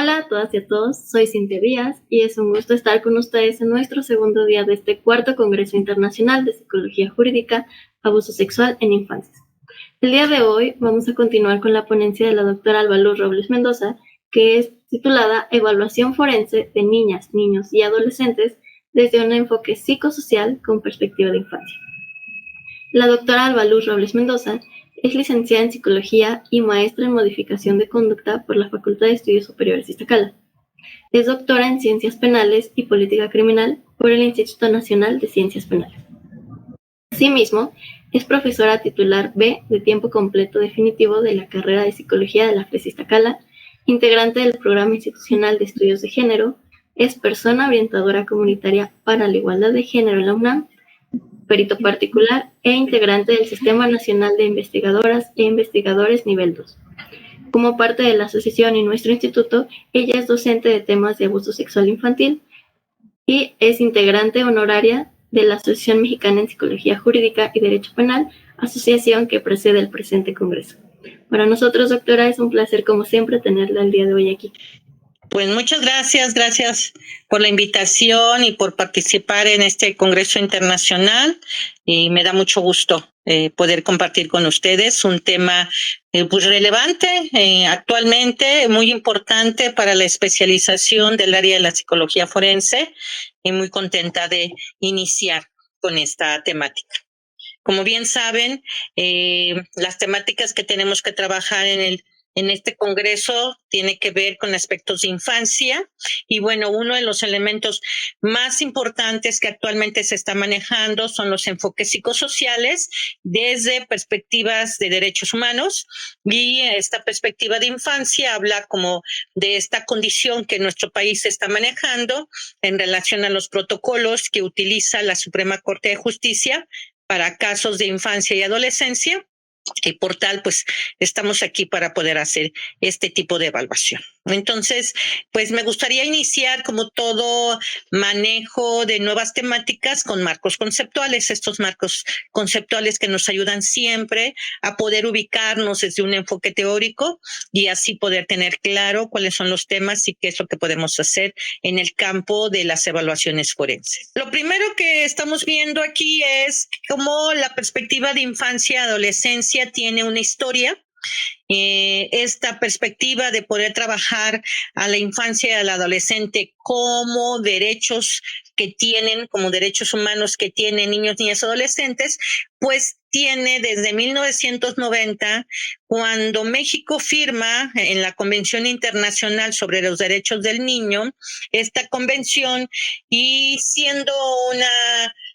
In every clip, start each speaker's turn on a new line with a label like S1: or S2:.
S1: Hola a todas y a todos, soy Cintia Díaz y es un gusto estar con ustedes en nuestro segundo día de este cuarto Congreso Internacional de Psicología Jurídica, Abuso Sexual en Infancias. El día de hoy vamos a continuar con la ponencia de la doctora Alba Luz Robles Mendoza, que es titulada Evaluación forense de niñas, niños y adolescentes desde un enfoque psicosocial con perspectiva de infancia. La doctora Alba Luz Robles Mendoza es licenciada en Psicología y maestra en Modificación de Conducta por la Facultad de Estudios Superiores Iztacala. Es doctora en Ciencias Penales y Política Criminal por el Instituto Nacional de Ciencias Penales. Asimismo, es profesora titular B de tiempo completo definitivo de la carrera de Psicología de la FES Iztacala, integrante del Programa Institucional de Estudios de Género, es persona orientadora comunitaria para la igualdad de género en la UNAM, perito particular e integrante del Sistema Nacional de Investigadoras e Investigadores Nivel 2. Como parte de la asociación y nuestro instituto, ella es docente de temas de abuso sexual infantil y es integrante honoraria de la Asociación Mexicana en Psicología Jurídica y Derecho Penal, asociación que precede el presente congreso. Para nosotros, doctora, es un placer como siempre tenerla el día de hoy aquí.
S2: Pues muchas gracias por la invitación y por participar en este Congreso Internacional, y me da mucho gusto poder compartir con ustedes un tema pues relevante actualmente, muy importante para la especialización del área de la psicología forense, y muy contenta de iniciar con esta temática. Como bien saben, las temáticas que tenemos que trabajar en este congreso tiene que ver con aspectos de infancia, y bueno, uno de los elementos más importantes que actualmente se está manejando son los enfoques psicosociales desde perspectivas de derechos humanos, y esta perspectiva de infancia habla como de esta condición que nuestro país está manejando en relación a los protocolos que utiliza la Suprema Corte de Justicia para casos de infancia y adolescencia, y por tal, pues estamos aquí para poder hacer este tipo de evaluación. Entonces, pues me gustaría iniciar, como todo manejo de nuevas temáticas, con marcos conceptuales, estos marcos conceptuales que nos ayudan siempre a poder ubicarnos desde un enfoque teórico y así poder tener claro cuáles son los temas y qué es lo que podemos hacer en el campo de las evaluaciones forenses. Lo primero que estamos viendo aquí es cómo la perspectiva de infancia y adolescencia tiene una historia. Esta perspectiva de poder trabajar a la infancia y al adolescente como derechos que tienen, como derechos humanos que tienen niños, niñas, adolescentes, pues tiene desde 1990, cuando México firma en la Convención Internacional sobre los Derechos del Niño, esta convención, y siendo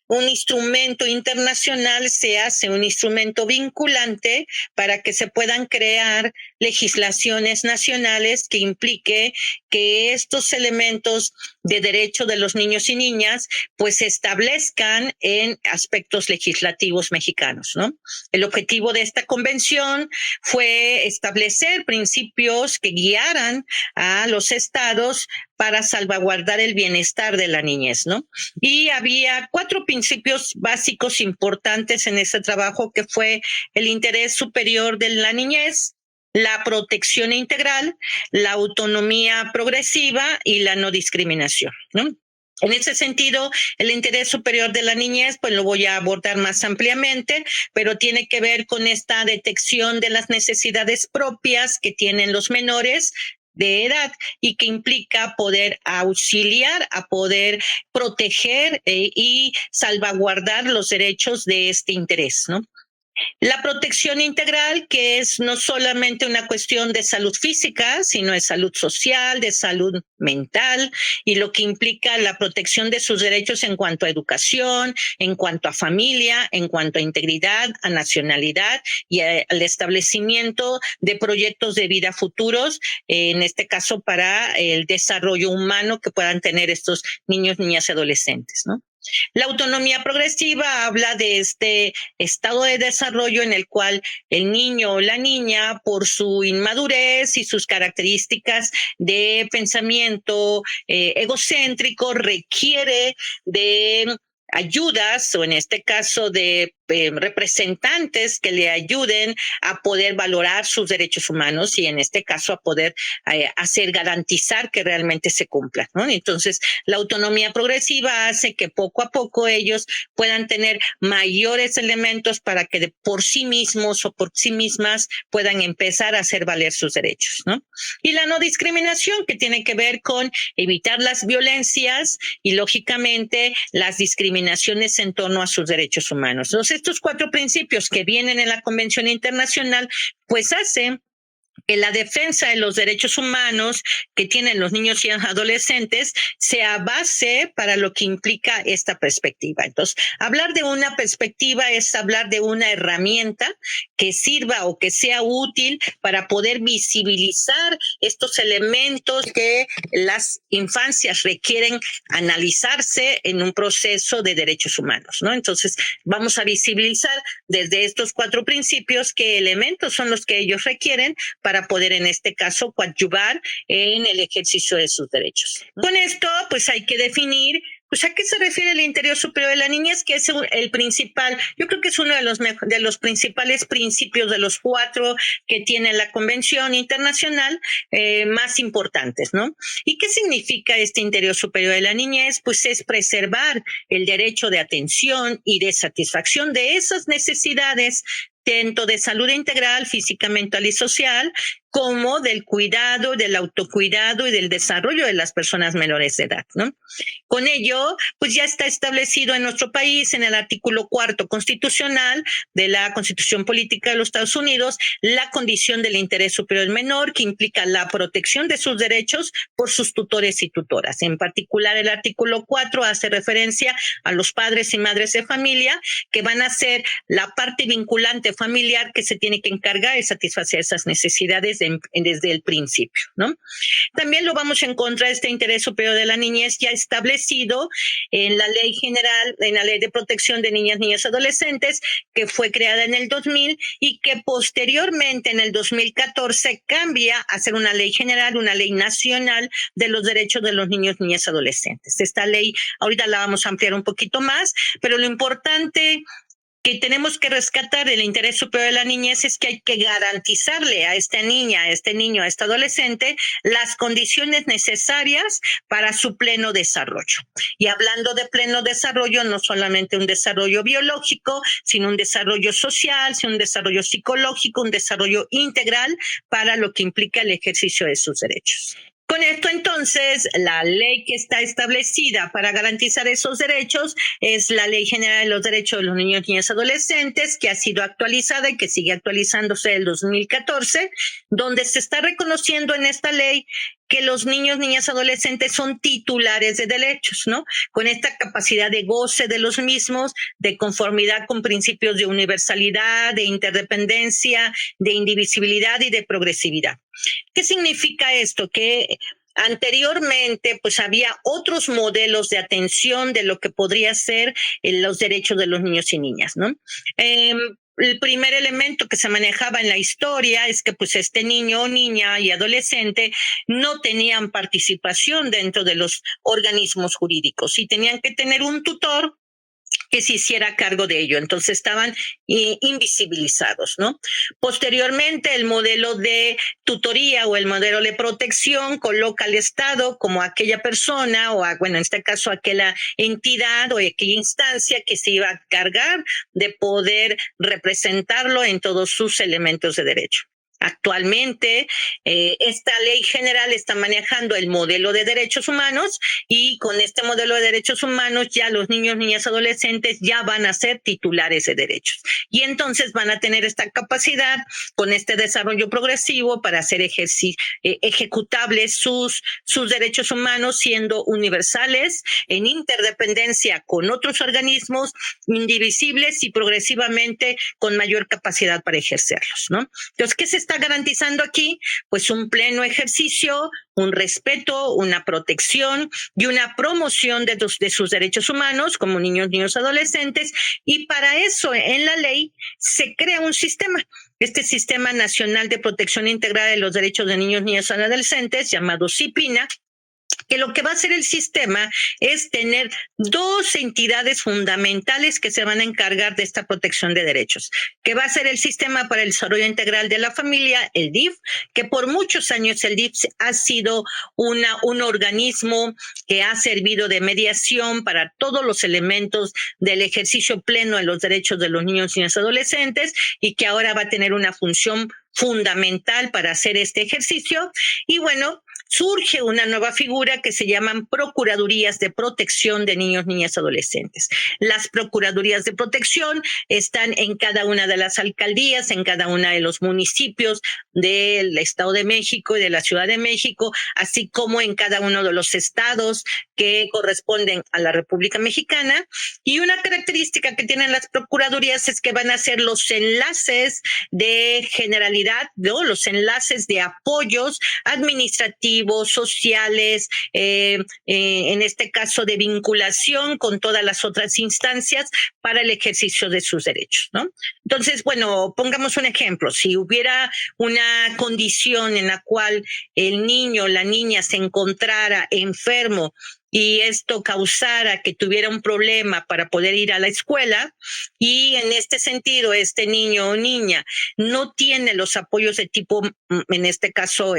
S2: un instrumento internacional, se hace un instrumento vinculante para que se puedan crear legislaciones nacionales que implique que estos elementos de derecho de los niños y niñas pues se establezcan en aspectos legislativos mexicanos, ¿no? El objetivo de esta convención fue establecer principios que guiaran a los estados para salvaguardar el bienestar de la niñez, ¿no? Y había 4 principios básicos importantes en ese trabajo, que fue el interés superior de la niñez, la protección integral, la autonomía progresiva y la no discriminación, ¿no? En ese sentido, el interés superior de la niñez, pues lo voy a abordar más ampliamente, pero tiene que ver con esta detección de las necesidades propias que tienen los menores de edad, y que implica poder auxiliar a poder proteger y salvaguardar los derechos de este interés, ¿no? La protección integral, que es no solamente una cuestión de salud física, sino de salud social, de salud mental, y lo que implica la protección de sus derechos en cuanto a educación, en cuanto a familia, en cuanto a integridad, a nacionalidad y al establecimiento de proyectos de vida futuros, en este caso para el desarrollo humano que puedan tener estos niños, niñas y adolescentes, ¿no? La autonomía progresiva habla de este estado de desarrollo en el cual el niño o la niña, por su inmadurez y sus características de pensamiento egocéntrico, requiere de ayudas, o en este caso de representantes que le ayuden a poder valorar sus derechos humanos y en este caso a poder garantizar que realmente se cumplan, ¿no? Entonces, la autonomía progresiva hace que poco a poco ellos puedan tener mayores elementos para que por sí mismos o por sí mismas puedan empezar a hacer valer sus derechos, ¿no? Y la no discriminación, que tiene que ver con evitar las violencias y, lógicamente, las discriminaciones en torno a sus derechos humanos. Entonces, estos 4 principios que vienen en la Convención Internacional, pues hacen que la defensa de los derechos humanos que tienen los niños y adolescentes sea base para lo que implica esta perspectiva. Entonces, hablar de una perspectiva es hablar de una herramienta que sirva o que sea útil para poder visibilizar estos elementos que las infancias requieren analizarse en un proceso de derechos humanos, ¿no? Entonces, vamos a visibilizar desde estos 4 principios qué elementos son los que ellos requieren para poder, en este caso, coadyuvar en el ejercicio de sus derechos. Con esto, pues hay que definir, pues, ¿a qué se refiere el interés superior de la niñez? Que es el principal, yo creo que es uno de los principales principios de los 4 que tiene la Convención Internacional más importantes, ¿no? ¿Y qué significa este interés superior de la niñez? Pues es preservar el derecho de atención y de satisfacción de esas necesidades tanto de salud integral, física, mental y social, como del cuidado, del autocuidado y del desarrollo de las personas menores de edad, ¿no? Con ello, pues ya está establecido en nuestro país, en el artículo 4 constitucional de la Constitución Política de los Estados Unidos, la condición del interés superior del menor, que implica la protección de sus derechos por sus tutores y tutoras. En particular, el artículo 4 hace referencia a los padres y madres de familia, que van a ser la parte vinculante familiar que se tiene que encargar de satisfacer esas necesidades desde el principio, ¿no? También lo vamos a encontrar, este interés superior de la niñez ya establecido en la Ley General, en la Ley de Protección de Niñas, Niños y Adolescentes, que fue creada en el 2000 y que posteriormente, en el 2014, cambia a ser una ley general, una ley nacional de los derechos de los niños, niñas y adolescentes. Esta ley ahorita la vamos a ampliar un poquito más, pero lo importante que tenemos que rescatar del interés superior de la niñez es que hay que garantizarle a esta niña, a este niño, a este adolescente las condiciones necesarias para su pleno desarrollo. Y hablando de pleno desarrollo, no solamente un desarrollo biológico, sino un desarrollo social, sino un desarrollo psicológico, un desarrollo integral para lo que implica el ejercicio de sus derechos. Con esto, entonces, la ley que está establecida para garantizar esos derechos es la Ley General de los Derechos de los Niños, Niñas y Adolescentes, que ha sido actualizada y que sigue actualizándose en el 2014, donde se está reconociendo en esta ley que los niños, niñas, adolescentes son titulares de derechos, ¿no? Con esta capacidad de goce de los mismos, de conformidad con principios de universalidad, de interdependencia, de indivisibilidad y de progresividad. ¿Qué significa esto? Que anteriormente, pues había otros modelos de atención de lo que podría ser los derechos de los niños y niñas, ¿no? El primer elemento que se manejaba en la historia es que pues este niño, niña y adolescente no tenían participación dentro de los organismos jurídicos y tenían que tener un tutor que se hiciera cargo de ello. Entonces estaban invisibilizados, ¿no? Posteriormente, el modelo de tutoría o el modelo de protección coloca al Estado como aquella persona o, bueno, en este caso, aquella entidad o aquella instancia que se iba a cargar de poder representarlo en todos sus elementos de derecho. Actualmente, esta ley general está manejando el modelo de derechos humanos y con este modelo de derechos humanos ya los niños, niñas, adolescentes ya van a ser titulares de derechos. Y entonces van a tener esta capacidad con este desarrollo progresivo para hacer ejecutables sus derechos humanos, siendo universales, en interdependencia con otros organismos, indivisibles y progresivamente con mayor capacidad para ejercerlos, ¿no? Entonces, ¿qué se está garantizando aquí? Pues un pleno ejercicio, un respeto, una protección y una promoción de sus derechos humanos como niños, niños, adolescentes. Y para eso, en la ley, se crea un sistema. Este Sistema Nacional de Protección Integral de los Derechos de Niños, Niñas y Adolescentes, llamado CIPINA, que lo que va a hacer el sistema es tener dos entidades fundamentales que se van a encargar de esta protección de derechos, que va a ser el Sistema para el Desarrollo Integral de la Familia, el DIF, que por muchos años el DIF ha sido un organismo que ha servido de mediación para todos los elementos del ejercicio pleno de los derechos de los niños, niñas y adolescentes, y que ahora va a tener una función fundamental para hacer este ejercicio. Y bueno, surge una nueva figura que se llaman Procuradurías de Protección de Niños, Niñas y Adolescentes. Las Procuradurías de Protección están en cada una de las alcaldías, en cada uno de los municipios del Estado de México y de la Ciudad de México, así como en cada uno de los estados que corresponden a la República Mexicana. Y una característica que tienen las Procuradurías es que van a ser los enlaces de generalidad, ¿no? Los enlaces de apoyos administrativos, sociales, en este caso de vinculación con todas las otras instancias para el ejercicio de sus derechos, ¿no? Entonces, bueno, pongamos un ejemplo. Si hubiera una condición en la cual el niño o la niña se encontrara enfermo y esto causara que tuviera un problema para poder ir a la escuela, y en este sentido este niño o niña no tiene los apoyos de tipo, en este caso,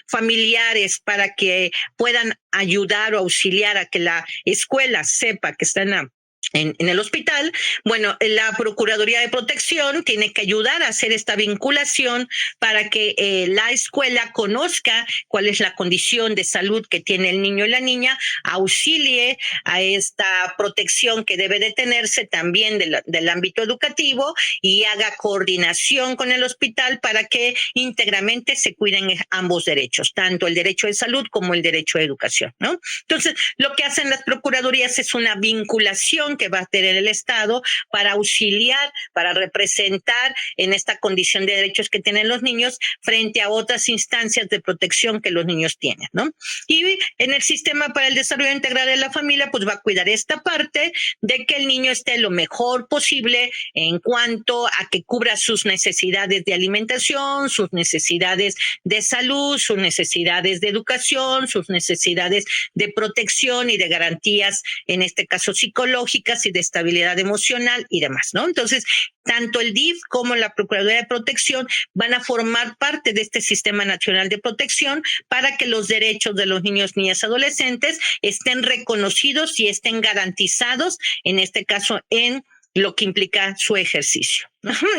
S2: familiares, para que puedan ayudar o auxiliar a que la escuela sepa que están en el hospital, bueno, la Procuraduría de Protección tiene que ayudar a hacer esta vinculación para que la escuela conozca cuál es la condición de salud que tiene el niño y la niña, auxilie a esta protección que debe de tenerse también del ámbito educativo, y haga coordinación con el hospital para que íntegramente se cuiden ambos derechos, tanto el derecho de salud como el derecho de educación, ¿no? Entonces, lo que hacen las procuradurías es una vinculación que va a tener el Estado para auxiliar, para representar en esta condición de derechos que tienen los niños frente a otras instancias de protección que los niños tienen, ¿no? Y en el Sistema para el Desarrollo Integral de la Familia, pues va a cuidar esta parte de que el niño esté lo mejor posible en cuanto a que cubra sus necesidades de alimentación, sus necesidades de salud, sus necesidades de educación, sus necesidades de protección y de garantías, en este caso psicológicas y de estabilidad emocional y demás, ¿no? Entonces, tanto el DIF como la Procuraduría de Protección van a formar parte de este Sistema Nacional de Protección para que los derechos de los niños, niñas y adolescentes estén reconocidos y estén garantizados, en este caso, en lo que implica su ejercicio.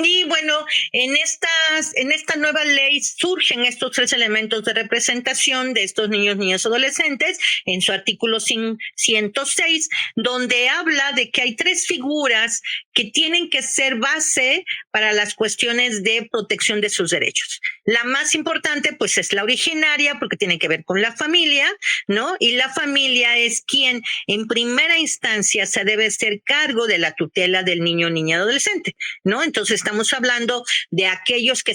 S2: Y bueno, en esta nueva ley surgen estos tres elementos de representación de estos niños, niñas y adolescentes en su artículo 106, donde habla de que hay tres figuras que tienen que ser base para las cuestiones de protección de sus derechos. La más importante, pues, es la originaria, porque tiene que ver con la familia, ¿no? Y la familia es quien en primera instancia se debe hacer cargo de la tutela del niño, niña y adolescente, ¿no? Entonces estamos hablando de aquellos que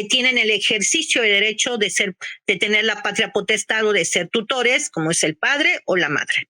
S2: tienen el ejercicio de derecho de tener la patria potestad o de ser tutores, como es el padre o la madre.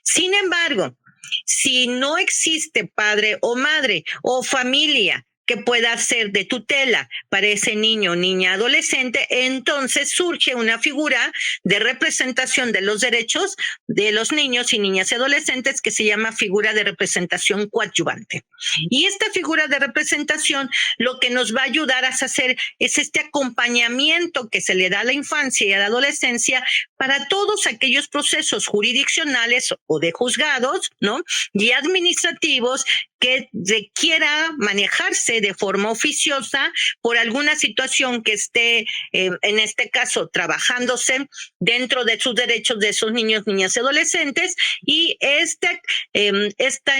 S2: Sin embargo, si no existe padre o madre o familia que pueda ser de tutela para ese niño, niña, adolescente, entonces surge una figura de representación de los derechos de los niños y niñas y adolescentes que se llama figura de representación coadyuvante. Y esta figura de representación lo que nos va a ayudar a hacer es este acompañamiento que se le da a la infancia y a la adolescencia para todos aquellos procesos jurisdiccionales o de juzgados, ¿no? Y administrativos que requiera manejarse de forma oficiosa por alguna situación que esté, en este caso, trabajándose dentro de sus derechos de esos niños, niñas y adolescentes, y este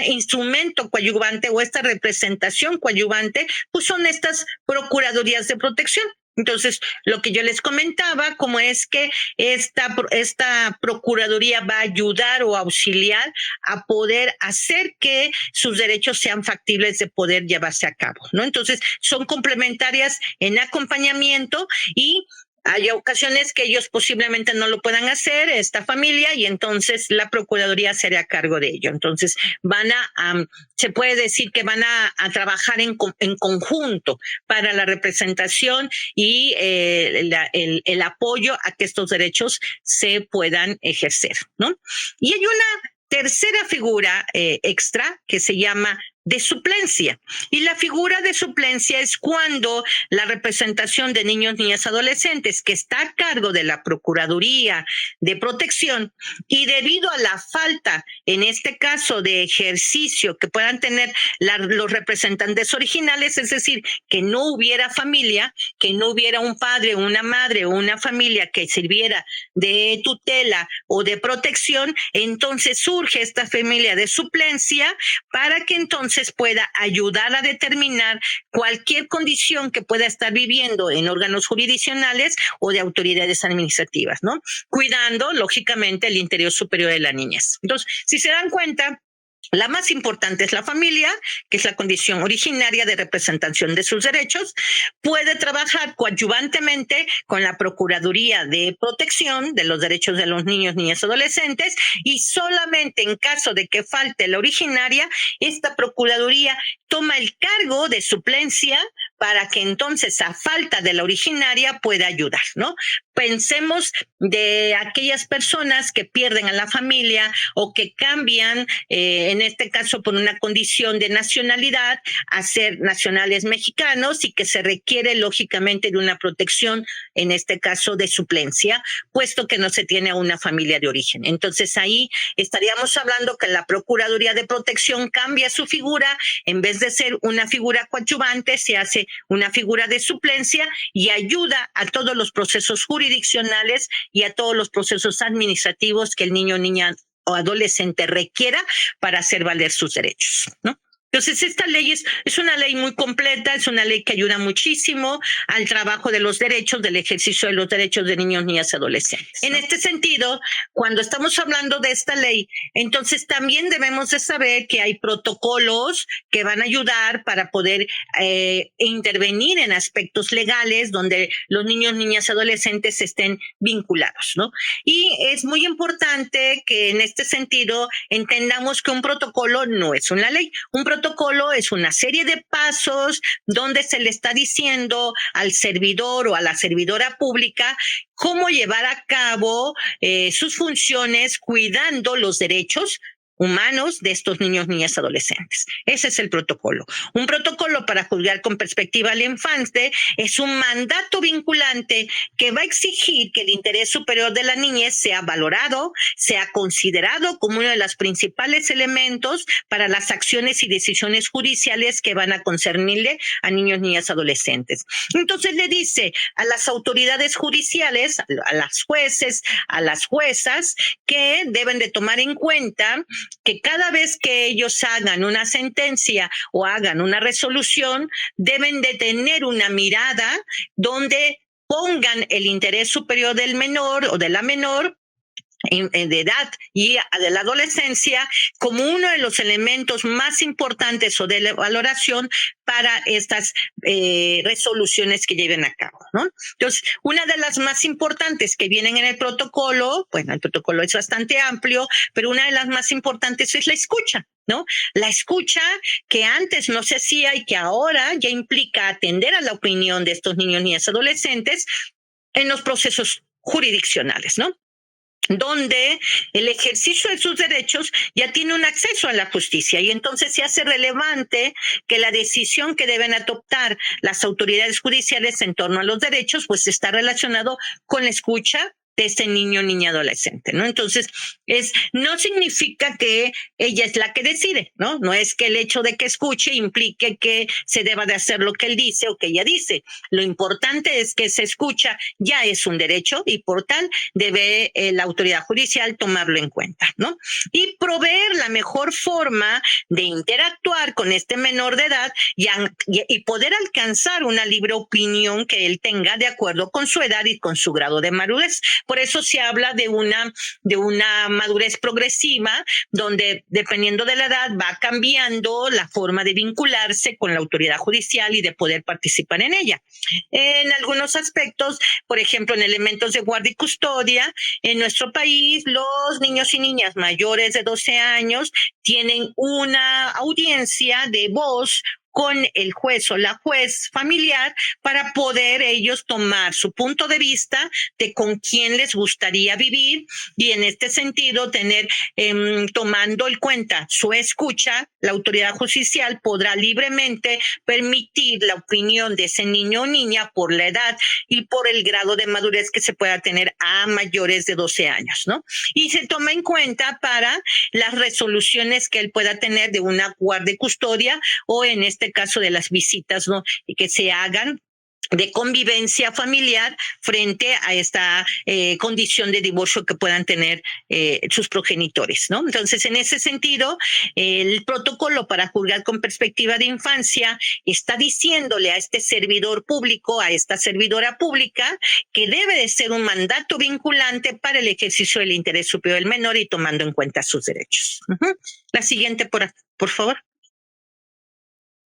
S2: instrumento coadyuvante o esta representación coadyuvante, pues son estas procuradurías de protección. Entonces, lo que yo les comentaba, como es que esta procuraduría va a ayudar o auxiliar a poder hacer que sus derechos sean factibles de poder llevarse a cabo, ¿no? Entonces, son complementarias en acompañamiento y Hay ocasiones que ellos posiblemente no lo puedan hacer, esta familia, y entonces la Procuraduría se hará cargo de ello. Entonces se puede decir que van a trabajar en conjunto para la representación y el apoyo a que estos derechos se puedan ejercer, ¿no? Y hay una tercera figura extra que se llama de suplencia. Y la figura de suplencia es cuando la representación de niños, niñas, adolescentes que está a cargo de la Procuraduría de Protección y debido a la falta, en este caso, de ejercicio que puedan tener los representantes originales, es decir, que no hubiera familia, que no hubiera un padre, una madre o una familia que sirviera de tutela o de protección, entonces surge esta familia de suplencia para que entonces pueda ayudar a determinar cualquier condición que pueda estar viviendo en órganos jurisdiccionales o de autoridades administrativas, ¿no? Cuidando, lógicamente, el interés superior de la niñez. Entonces, si se dan cuenta, la más importante es la familia, que es la condición originaria de representación de sus derechos. Puede trabajar coadyuvantemente con la Procuraduría de Protección de los Derechos de los Niños, Niñas y Adolescentes, y solamente en caso de que falte la originaria, esta Procuraduría toma el cargo de suplencia para que entonces, a falta de la originaria, pueda ayudar, ¿no? Pensemos de aquellas personas que pierden a la familia o que cambian, en este caso por una condición de nacionalidad, a ser nacionales mexicanos y que se requiere lógicamente de una protección, en este caso de suplencia, puesto que no se tiene a una familia de origen. Entonces ahí estaríamos hablando que la Procuraduría de Protección cambia su figura, en vez de ser una figura coadyuvante, se hace una figura de suplencia y ayuda a todos los procesos jurisdiccionales y a todos los procesos administrativos que el niño, niña o adolescente requiera para hacer valer sus derechos, ¿no? Entonces, esta ley es una ley muy completa, es una ley que ayuda muchísimo al trabajo de los derechos, del ejercicio de los derechos de niños, niñas y adolescentes. En este sentido, cuando estamos hablando de esta ley, entonces también debemos de saber que hay protocolos que van a ayudar para poder intervenir en aspectos legales donde los niños, niñas y adolescentes estén vinculados, ¿no? Y es muy importante que en este sentido entendamos que un protocolo no es una ley. Un protocolo es una serie de pasos donde se le está diciendo al servidor o a la servidora pública cómo llevar a cabo sus funciones cuidando los derechos humanos de estos niños, niñas, adolescentes. Ese es el protocolo. Un protocolo para juzgar con perspectiva al infante es un mandato vinculante que va a exigir que el interés superior de la niñez sea valorado, sea considerado como uno de los principales elementos para las acciones y decisiones judiciales que van a concernirle a niños, niñas, adolescentes. Entonces le dice a las autoridades judiciales, a las jueces, a las juezas, que deben de tomar en cuenta que cada vez que ellos hagan una sentencia o hagan una resolución, deben de tener una mirada donde pongan el interés superior del menor o de la menor de edad y de la adolescencia como uno de los elementos más importantes o de la valoración para estas resoluciones que lleven a cabo, ¿no? Entonces, una de las más importantes que vienen en el protocolo, bueno, el protocolo es bastante amplio, pero una de las más importantes es la escucha, ¿no? La escucha que antes no se hacía y que ahora ya implica atender a la opinión de estos niños, niñas, adolescentes en los procesos jurisdiccionales, ¿no? Donde el ejercicio de sus derechos ya tiene un acceso a la justicia y entonces se hace relevante que la decisión que deben adoptar las autoridades judiciales en torno a los derechos pues está relacionado con la escucha de este niño, niña, adolescente, ¿no? Entonces, no significa que ella es la que decide, ¿no? No es que el hecho de que escuche implique que se deba de hacer lo que él dice o que ella dice. Lo importante es que se escucha ya es un derecho y por tal debe la autoridad judicial tomarlo en cuenta, ¿no? Y proveer la mejor forma de interactuar con este menor de edad y poder alcanzar una libre opinión que él tenga de acuerdo con su edad y con su grado de madurez. Por eso se habla de una madurez progresiva, donde dependiendo de la edad va cambiando la forma de vincularse con la autoridad judicial y de poder participar en ella. En algunos aspectos, por ejemplo, en elementos de guardia y custodia, en nuestro país los niños y niñas mayores de 12 años tienen una audiencia de voz con el juez o la juez familiar para poder ellos tomar su punto de vista de con quién les gustaría vivir, y en este sentido tener, tomando en cuenta su escucha, la autoridad judicial podrá libremente permitir la opinión de ese niño o niña por la edad y por el grado de madurez que se pueda tener a mayores de 12 años, ¿no? Y se toma en cuenta para las resoluciones que él pueda tener de una guardia y custodia, o en este caso de las visitas, ¿no?, y que se hagan de convivencia familiar frente a esta condición de divorcio que puedan tener sus progenitores, ¿no? Entonces, en ese sentido, el protocolo para juzgar con perspectiva de infancia está diciéndole a este servidor público, a esta servidora pública, que debe de ser un mandato vinculante para el ejercicio del interés superior del menor y tomando en cuenta sus derechos. La siguiente, por favor.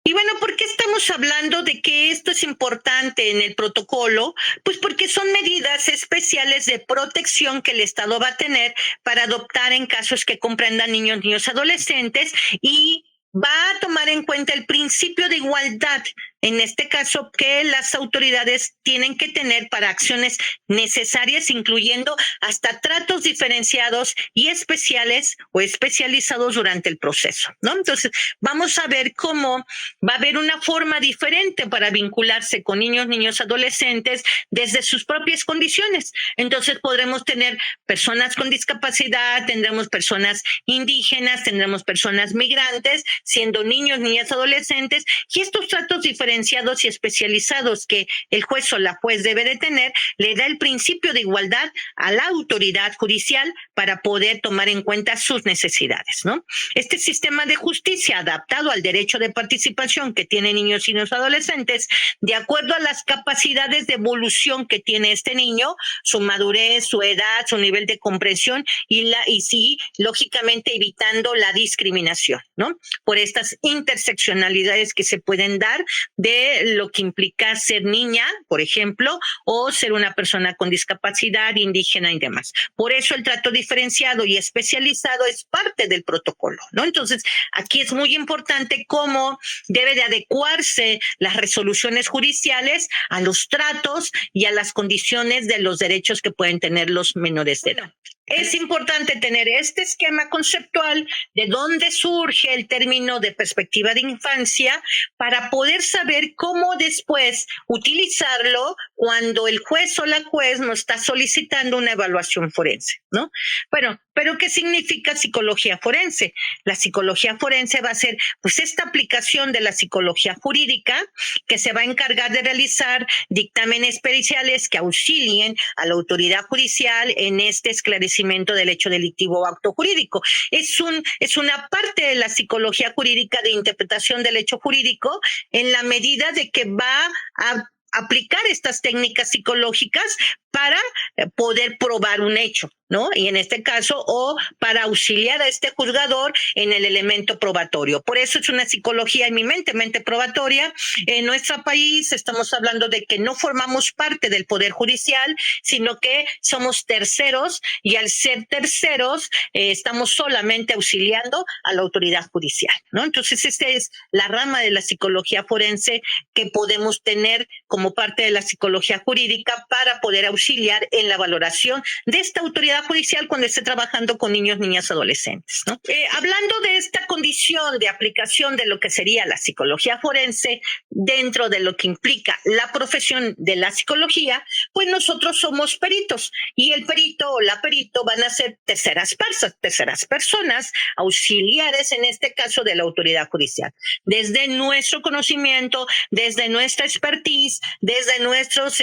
S2: Y bueno, ¿por qué estamos hablando de que esto es importante en el protocolo? Pues porque son medidas especiales de protección que el Estado va a tener para adoptar en casos que comprendan niños, adolescentes, y va a tomar en cuenta el principio de igualdad, en este caso, que las autoridades tienen que tener para acciones necesarias, incluyendo hasta tratos diferenciados y especiales o especializados durante el proceso, ¿no? Entonces, vamos a ver cómo va a haber una forma diferente para vincularse con niños, adolescentes desde sus propias condiciones. Entonces, podremos tener personas con discapacidad, tendremos personas indígenas, tendremos personas migrantes, siendo niños, niñas, adolescentes, y estos tratos diferenciados y especializados que el juez o la juez debe de tener, le da el principio de igualdad a la autoridad judicial para poder tomar en cuenta sus necesidades, ¿no? Este sistema de justicia adaptado al derecho de participación que tienen niños y adolescentes, de acuerdo a las capacidades de evolución que tiene este niño, su madurez, su edad, su nivel de comprensión, y sí, lógicamente evitando la discriminación, ¿no? Por estas interseccionalidades que se pueden dar de lo que implica ser niña, por ejemplo, o ser una persona con discapacidad, indígena y demás. Por eso el trato diferenciado y especializado es parte del protocolo, ¿no? Entonces, aquí es muy importante cómo debe de adecuarse las resoluciones judiciales a los tratos y a las condiciones de los derechos que pueden tener los menores de edad. Es importante tener este esquema conceptual de dónde surge el término de perspectiva de infancia para poder saber cómo después utilizarlo cuando el juez o la juez nos está solicitando una evaluación forense, ¿no? Bueno, pero ¿qué significa psicología forense? La psicología forense va a ser pues esta aplicación de la psicología jurídica que se va a encargar de realizar dictámenes periciales que auxilien a la autoridad judicial en este esclarecimiento del hecho delictivo o acto jurídico. Es una parte de la psicología jurídica de interpretación del hecho jurídico, en la medida de que va a aplicar estas técnicas psicológicas para poder probar un hecho, ¿no? Y en este caso, o para auxiliar a este juzgador en el elemento probatorio. Por eso es una psicología eminentemente probatoria. En nuestro país estamos hablando de que no formamos parte del Poder Judicial, sino que somos terceros, y al ser terceros estamos solamente auxiliando a la autoridad judicial, ¿no? Entonces, esta es la rama de la psicología forense que podemos tener como parte de la psicología jurídica para poder auxiliar en la valoración de esta autoridad judicial cuando esté trabajando con niños, niñas, adolescentes, ¿no? Hablando de esta condición de aplicación de lo que sería la psicología forense dentro de lo que implica la profesión de la psicología, pues nosotros somos peritos, y el perito o la perito van a ser terceras personas auxiliares, en este caso de la autoridad judicial. Desde nuestro conocimiento, desde nuestra expertise, desde nuestros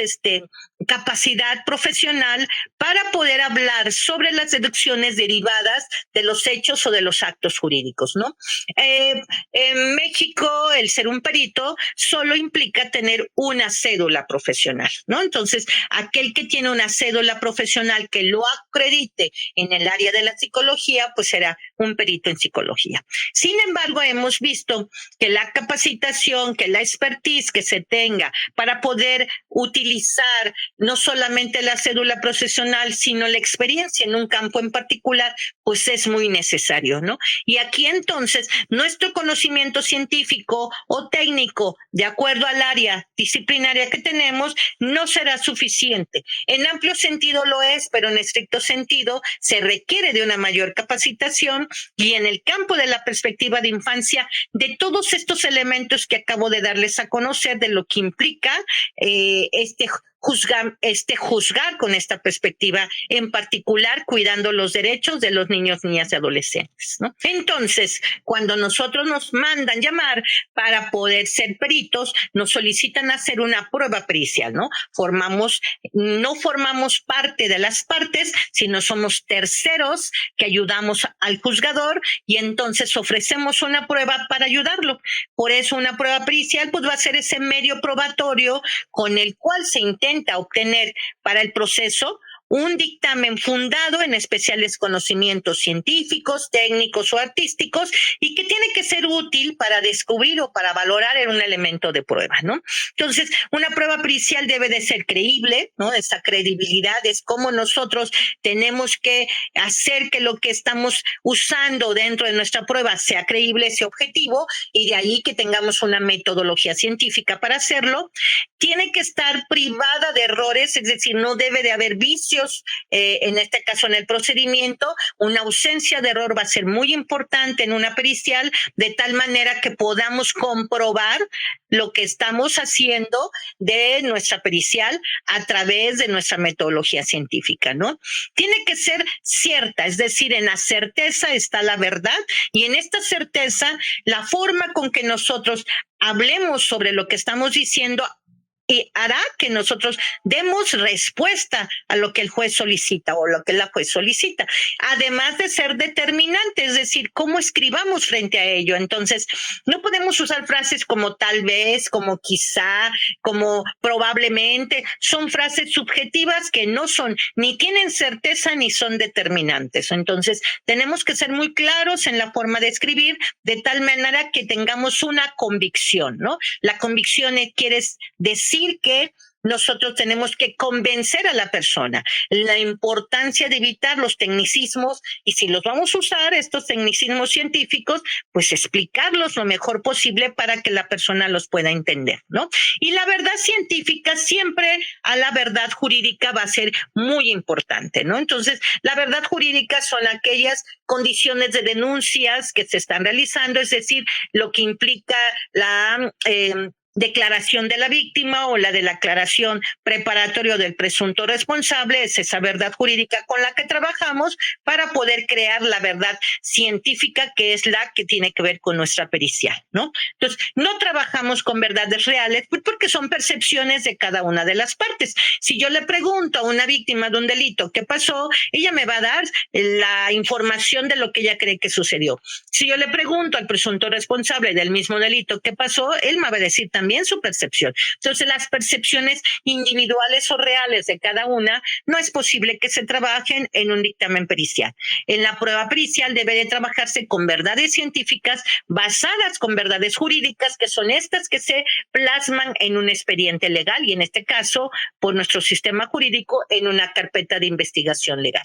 S2: capacidad profesional para poder hablar sobre las deducciones derivadas de los hechos o de los actos jurídicos, ¿no? En México, el ser un perito solo implica tener una cédula profesional, ¿no? Entonces, aquel que tiene una cédula profesional que lo acredite en el área de la psicología, pues será un perito en psicología. Sin embargo, hemos visto que la capacitación, que la expertise que se tenga para poder utilizar no solamente la cédula profesional, sino la experiencia en un campo en particular, pues es muy necesario, ¿no? Y aquí entonces, nuestro conocimiento científico o técnico, de acuerdo al área disciplinaria que tenemos, no será suficiente. En amplio sentido lo es, pero en estricto sentido se requiere de una mayor capacitación y en el campo de la perspectiva de infancia, de todos estos elementos que acabo de darles a conocer, de lo que implica juzgar con esta perspectiva, en particular cuidando los derechos de los niños, niñas y adolescentes, ¿no? Entonces, cuando nosotros nos mandan llamar para poder ser peritos, nos solicitan hacer una prueba pericial, ¿no? No formamos parte de las partes, sino somos terceros que ayudamos al juzgador y entonces ofrecemos una prueba para ayudarlo. Por eso una prueba pericial pues va a ser ese medio probatorio con el cual se intenta obtener para el proceso un dictamen fundado en especiales conocimientos científicos, técnicos o artísticos y que tiene que ser útil para descubrir o para valorar en un elemento de prueba, ¿no? Entonces, una prueba pericial debe de ser creíble, ¿no? Esa credibilidad es cómo nosotros tenemos que hacer que lo que estamos usando dentro de nuestra prueba sea creíble, sea objetivo, y de ahí que tengamos una metodología científica para hacerlo. Tiene que estar privada de errores, es decir, no debe de haber vicios, en este caso en el procedimiento. Una ausencia de error va a ser muy importante en una pericial, de tal manera que podamos comprobar lo que estamos haciendo de nuestra pericial a través de nuestra metodología científica, ¿no? Tiene que ser cierta, es decir, en la certeza está la verdad y en esta certeza la forma con que nosotros hablemos sobre lo que estamos diciendo y hará que nosotros demos respuesta a lo que el juez solicita o lo que la juez solicita, además de ser determinante, es decir, cómo escribamos frente a ello. Entonces, no podemos usar frases como tal vez, como quizá, como probablemente. Son frases subjetivas que no son, ni tienen certeza, ni son determinantes. Entonces, tenemos que ser muy claros en la forma de escribir, de tal manera que tengamos una convicción, ¿no? La convicción quiere decir que nosotros tenemos que convencer a la persona la importancia de evitar los tecnicismos y si los vamos a usar, estos tecnicismos científicos, pues explicarlos lo mejor posible para que la persona los pueda entender, ¿no? Y la verdad científica siempre a la verdad jurídica va a ser muy importante, ¿no? Entonces, la verdad jurídica son aquellas condiciones de denuncias que se están realizando, es decir, lo que implica la declaración de la víctima o la de la aclaración preparatoria del presunto responsable, es esa verdad jurídica con la que trabajamos para poder crear la verdad científica que es la que tiene que ver con nuestra pericial, ¿no? Entonces, no trabajamos con verdades reales porque son percepciones de cada una de las partes. Si yo le pregunto a una víctima de un delito qué pasó, ella me va a dar la información de lo que ella cree que sucedió. Si yo le pregunto al presunto responsable del mismo delito qué pasó, él me va a decir también su percepción. Entonces, las percepciones individuales o reales de cada una no es posible que se trabajen en un dictamen pericial. En la prueba pericial debe de trabajarse con verdades científicas basadas con verdades jurídicas, que son estas que se plasman en un expediente legal y en este caso, por nuestro sistema jurídico, en una carpeta de investigación legal.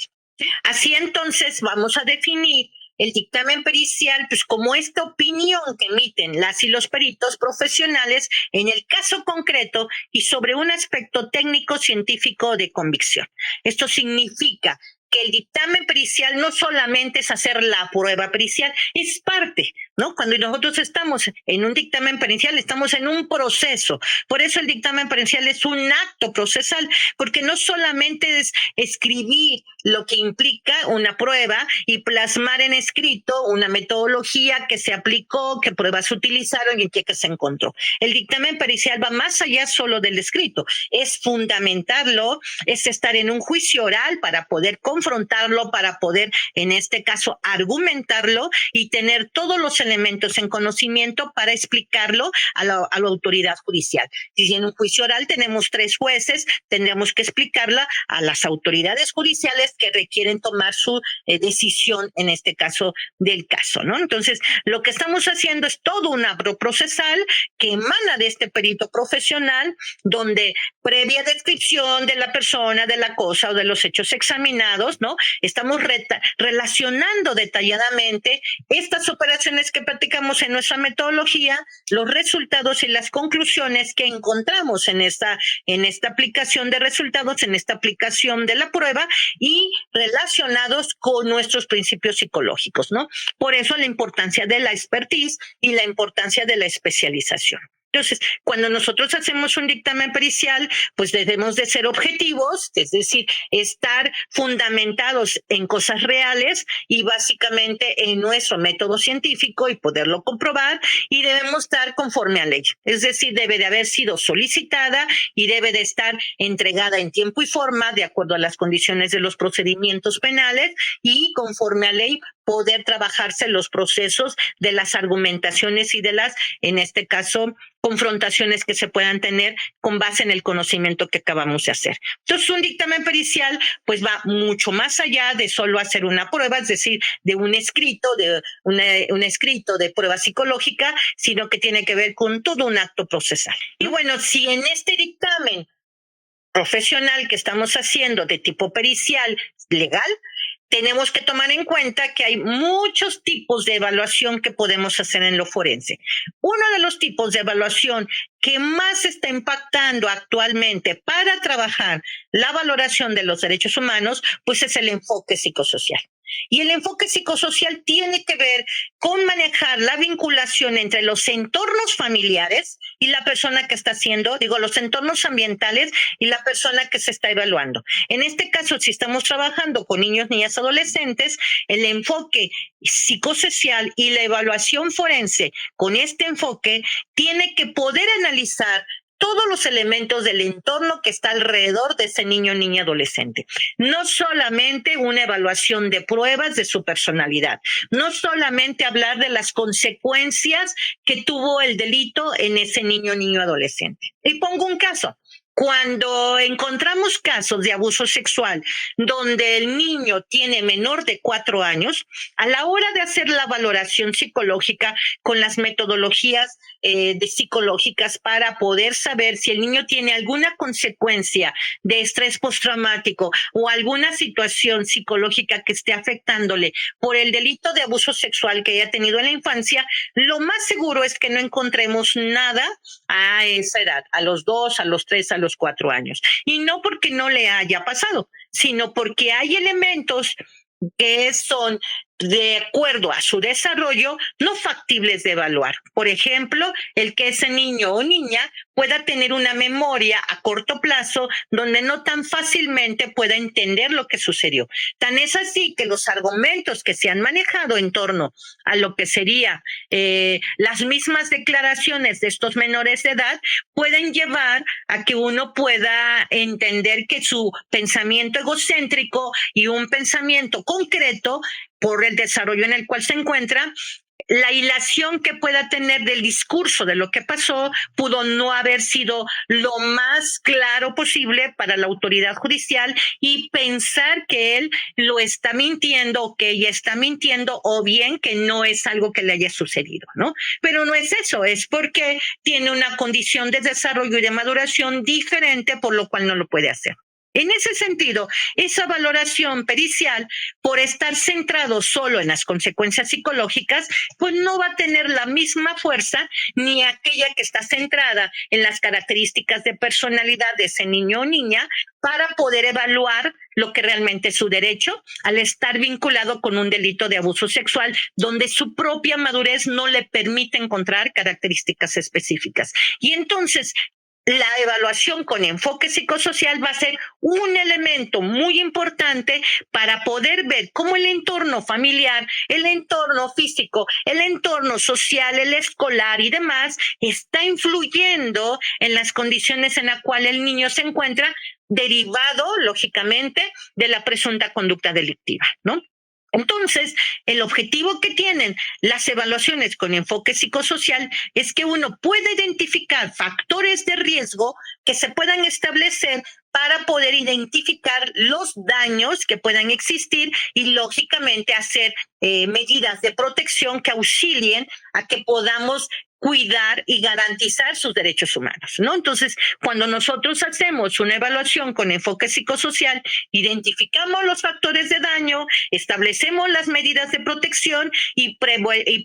S2: Así entonces vamos a definir el dictamen pericial, pues como esta opinión que emiten las y los peritos profesionales en el caso concreto y sobre un aspecto técnico científico de convicción. Esto significa que el dictamen pericial no solamente es hacer la prueba pericial, es parte, ¿no? Cuando nosotros estamos en un dictamen pericial, estamos en un proceso. Por eso el dictamen pericial es un acto procesal, porque no solamente es escribir lo que implica una prueba y plasmar en escrito una metodología que se aplicó, qué pruebas se utilizaron y en qué se encontró. El dictamen pericial va más allá solo del escrito, es fundamentarlo, es estar en un juicio oral para poder confrontarlo, para poder, en este caso, argumentarlo y tener todos los elementos en conocimiento para explicarlo a la autoridad judicial. Si en un juicio oral tenemos 3 jueces, tendremos que explicarla a las autoridades judiciales que requieren tomar su decisión, en este caso del caso, ¿no? Entonces, lo que estamos haciendo es todo un acto procesal que emana de este perito profesional, donde previa descripción de la persona, de la cosa o de los hechos examinados, ¿no? Estamos relacionando detalladamente estas operaciones que practicamos en nuestra metodología, los resultados y las conclusiones que encontramos en esta aplicación de resultados, en esta aplicación de la prueba y relacionados con nuestros principios psicológicos, ¿no? Por eso la importancia de la expertise y la importancia de la especialización. Entonces, cuando nosotros hacemos un dictamen pericial, pues debemos de ser objetivos, es decir, estar fundamentados en cosas reales y básicamente en nuestro método científico y poderlo comprobar, y debemos estar conforme a ley. Es decir, debe de haber sido solicitada y debe de estar entregada en tiempo y forma de acuerdo a las condiciones de los procedimientos penales y conforme a ley poder trabajarse los procesos de las argumentaciones y de las, en este caso, confrontaciones que se puedan tener con base en el conocimiento que acabamos de hacer. Entonces, un dictamen pericial pues va mucho más allá de solo hacer una prueba, es decir, de un escrito, un escrito de prueba psicológica, sino que tiene que ver con todo un acto procesal. Y bueno, si en este dictamen profesional que estamos haciendo de tipo pericial legal, tenemos que tomar en cuenta que hay muchos tipos de evaluación que podemos hacer en lo forense. Uno de los tipos de evaluación que más está impactando actualmente para trabajar la valoración de los derechos humanos, pues es el enfoque psicosocial. Y el enfoque psicosocial tiene que ver con manejar la vinculación entre los entornos familiares y la persona que está haciendo, los entornos ambientales y la persona que se está evaluando. En este caso, si estamos trabajando con niños, niñas, adolescentes, el enfoque psicosocial y la evaluación forense con este enfoque tiene que poder analizar todos los elementos del entorno que está alrededor de ese niño, niña, adolescente. No solamente una evaluación de pruebas de su personalidad, no solamente hablar de las consecuencias que tuvo el delito en ese niño, niño, adolescente. Y pongo un caso. Cuando encontramos casos de abuso sexual donde el niño tiene menor de 4 años, a la hora de hacer la valoración psicológica con las metodologías psicológicas para poder saber si el niño tiene alguna consecuencia de estrés postraumático o alguna situación psicológica que esté afectándole por el delito de abuso sexual que haya tenido en la infancia, lo más seguro es que no encontremos nada a esa edad, a los 2, a los 3, a los 4 años. Y no porque no le haya pasado, sino porque hay elementos que son de acuerdo a su desarrollo no factibles de evaluar. Por ejemplo, el que ese niño o niña pueda tener una memoria a corto plazo donde no tan fácilmente pueda entender lo que sucedió. Tan es así que los argumentos que se han manejado en torno a lo que sería las mismas declaraciones de estos menores de edad pueden llevar a que uno pueda entender que su pensamiento egocéntrico y un pensamiento concreto por el desarrollo en el cual se encuentra, la hilación que pueda tener del discurso de lo que pasó pudo no haber sido lo más claro posible para la autoridad judicial y pensar que él lo está mintiendo o que ella está mintiendo o bien que no es algo que le haya sucedido, ¿no? Pero no es eso, es porque tiene una condición de desarrollo y de maduración diferente por lo cual no lo puede hacer. En ese sentido, esa valoración pericial, por estar centrado solo en las consecuencias psicológicas, pues no va a tener la misma fuerza ni aquella que está centrada en las características de personalidad de ese niño o niña para poder evaluar lo que realmente es su derecho al estar vinculado con un delito de abuso sexual donde su propia madurez no le permite encontrar características específicas. Y entonces, la evaluación con enfoque psicosocial va a ser un elemento muy importante para poder ver cómo el entorno familiar, el entorno físico, el entorno social, el escolar y demás está influyendo en las condiciones en las cuales el niño se encuentra, derivado, lógicamente, de la presunta conducta delictiva, ¿no? Entonces, el objetivo que tienen las evaluaciones con enfoque psicosocial es que uno pueda identificar factores de riesgo que se puedan establecer para poder identificar los daños que puedan existir y, lógicamente, hacer medidas de protección que auxilien a que podamos cuidar y garantizar sus derechos humanos, ¿no? Entonces, cuando nosotros hacemos una evaluación con enfoque psicosocial, identificamos los factores de daño, establecemos las medidas de protección y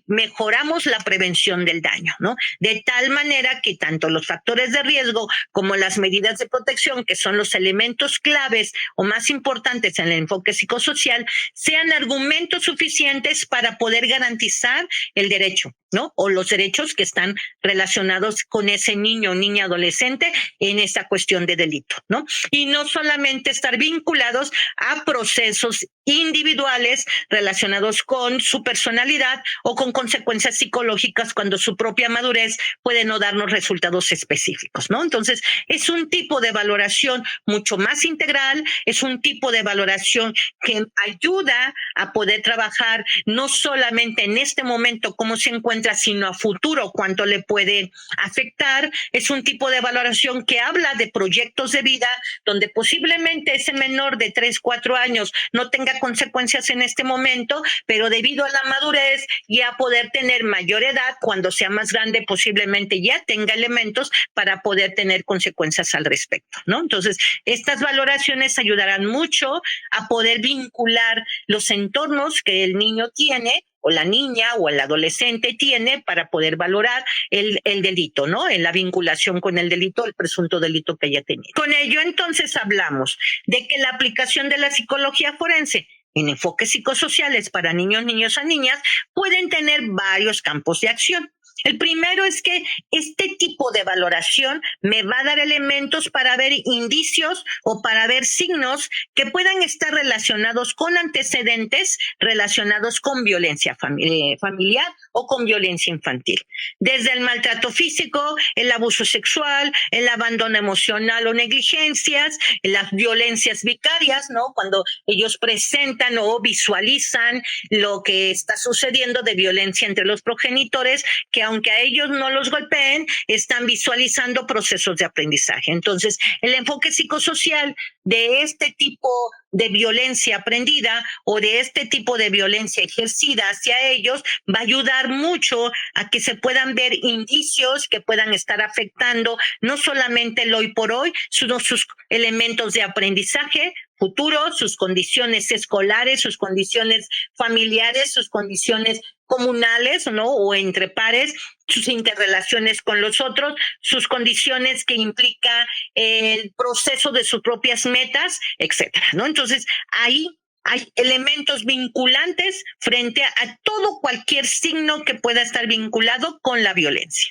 S2: mejoramos la prevención del daño, ¿no? De tal manera que tanto los factores de riesgo como las medidas de protección, que son los elementos claves o más importantes en el enfoque psicosocial, sean argumentos suficientes para poder garantizar el derecho, ¿no? O los derechos que están relacionados con ese niño o niña adolescente en esa cuestión de delito, ¿no? Y no solamente estar vinculados a procesos individuales relacionados con su personalidad o con consecuencias psicológicas cuando su propia madurez puede no darnos resultados específicos, ¿no? Entonces, es un tipo de valoración mucho más integral, es un tipo de valoración que ayuda a poder trabajar no solamente en este momento cómo se encuentra, sino a futuro cuánto le puede afectar. Es un tipo de valoración que habla de proyectos de vida donde posiblemente ese menor de 3, 4 años no tenga consecuencias en este momento, pero debido a la madurez y a poder tener mayor edad, cuando sea más grande posiblemente ya tenga elementos para poder tener consecuencias al respecto, ¿no? Entonces, estas valoraciones ayudarán mucho a poder vincular los entornos que el niño tiene o la niña o el adolescente tiene para poder valorar el delito, ¿no? En la vinculación con el delito, el presunto delito que haya tenido. Con ello, entonces, hablamos de que la aplicación de la psicología forense en enfoques psicosociales para niños, niñas y niñas pueden tener varios campos de acción. El primero es que este tipo de valoración me va a dar elementos para ver indicios o para ver signos que puedan estar relacionados con antecedentes relacionados con violencia familiar o con violencia infantil. Desde el maltrato físico, el abuso sexual, el abandono emocional o negligencias, las violencias vicarias, ¿no? Cuando ellos presentan o visualizan lo que está sucediendo de violencia entre los progenitores, que aunque a ellos no los golpeen, están visualizando procesos de aprendizaje. Entonces, el enfoque psicosocial de este tipo de violencia aprendida o de este tipo de violencia ejercida hacia ellos va a ayudar mucho a que se puedan ver indicios que puedan estar afectando no solamente el hoy por hoy, sino sus elementos de aprendizaje futuro, sus condiciones escolares, sus condiciones familiares, sus condiciones comunales, ¿no? O entre pares, sus interrelaciones con los otros, sus condiciones que implica el proceso de sus propias metas, etcétera, ¿no? Entonces, ahí hay elementos vinculantes frente a todo cualquier signo que pueda estar vinculado con la violencia.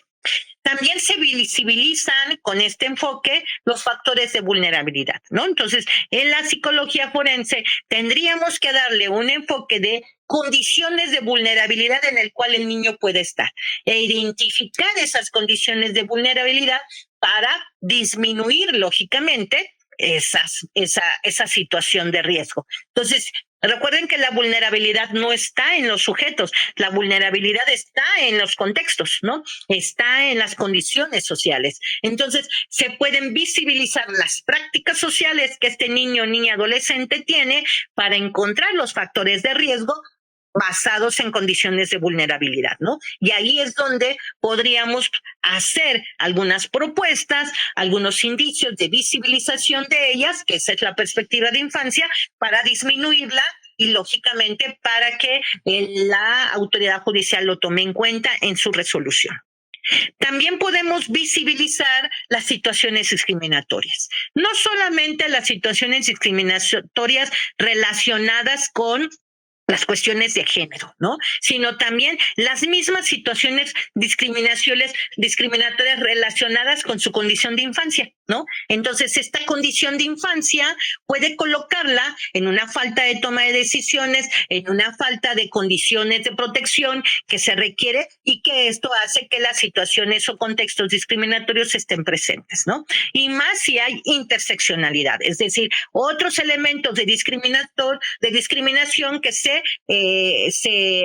S2: También se visibilizan con este enfoque los factores de vulnerabilidad, ¿no? Entonces, en la psicología forense tendríamos que darle un enfoque de condiciones de vulnerabilidad en el cual el niño puede estar e identificar esas condiciones de vulnerabilidad para disminuir, lógicamente, esa situación de riesgo. Entonces, recuerden que la vulnerabilidad no está en los sujetos, la vulnerabilidad está en los contextos, ¿no? Está en las condiciones sociales. Entonces, se pueden visibilizar las prácticas sociales que este niño o niña adolescente tiene para encontrar los factores de riesgo basados en condiciones de vulnerabilidad, ¿no? Y ahí es donde podríamos hacer algunas propuestas, algunos indicios de visibilización de ellas, que esa es la perspectiva de infancia, para disminuirla y, lógicamente, para que la autoridad judicial lo tome en cuenta en su resolución. También podemos visibilizar las situaciones discriminatorias, no solamente las situaciones discriminatorias relacionadas con las cuestiones de género, ¿no? Sino también las mismas situaciones discriminatorias relacionadas con su condición de infancia, ¿no? Entonces, esta condición de infancia puede colocarla en una falta de toma de decisiones, en una falta de condiciones de protección que se requiere, y que esto hace que las situaciones o contextos discriminatorios estén presentes, ¿no? Y más si hay interseccionalidad, es decir, otros elementos de discriminación que se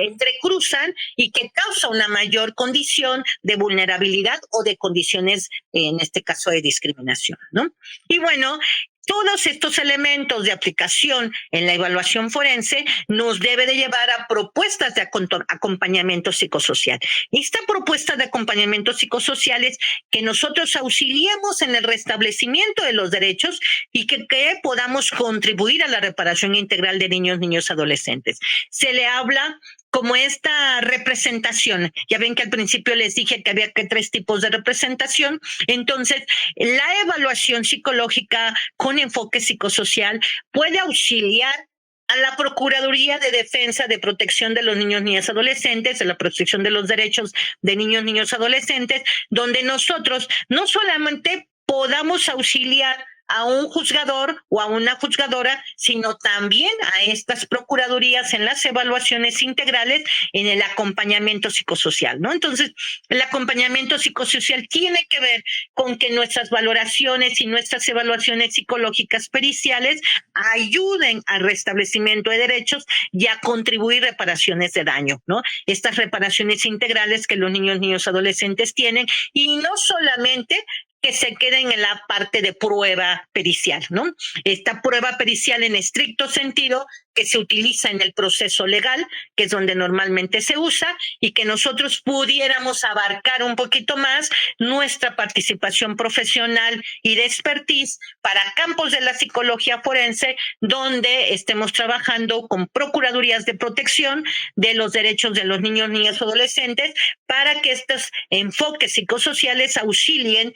S2: entrecruzan y que causa una mayor condición de vulnerabilidad o de condiciones, en este caso, de discriminación, ¿no? Y bueno, todos estos elementos de aplicación en la evaluación forense nos debe de llevar a propuestas de acompañamiento psicosocial. Esta propuesta de acompañamiento psicosocial es que nosotros auxiliemos en el restablecimiento de los derechos y que podamos contribuir a la reparación integral de niños, adolescentes. Se le habla como esta representación. Ya ven que al principio les dije que había 3 tipos de representación. Entonces, la evaluación psicológica con enfoque psicosocial puede auxiliar a la Procuraduría de Defensa de Protección de los Niños, Niñas, Adolescentes, de la protección de los derechos de niños, adolescentes, donde nosotros no solamente podamos auxiliar a un juzgador o a una juzgadora, sino también a estas procuradurías en las evaluaciones integrales, en el acompañamiento psicosocial, ¿no? Entonces, el acompañamiento psicosocial tiene que ver con que nuestras valoraciones y nuestras evaluaciones psicológicas periciales ayuden al restablecimiento de derechos y a contribuir reparaciones de daño, ¿no? Estas reparaciones integrales que los niños, adolescentes tienen, y no solamente que se queden en la parte de prueba pericial, ¿no? Esta prueba pericial en estricto sentido que se utiliza en el proceso legal, que es donde normalmente se usa, y que nosotros pudiéramos abarcar un poquito más nuestra participación profesional y de expertise para campos de la psicología forense, donde estemos trabajando con procuradurías de protección de los derechos de los niños, adolescentes, para que estos enfoques psicosociales auxilien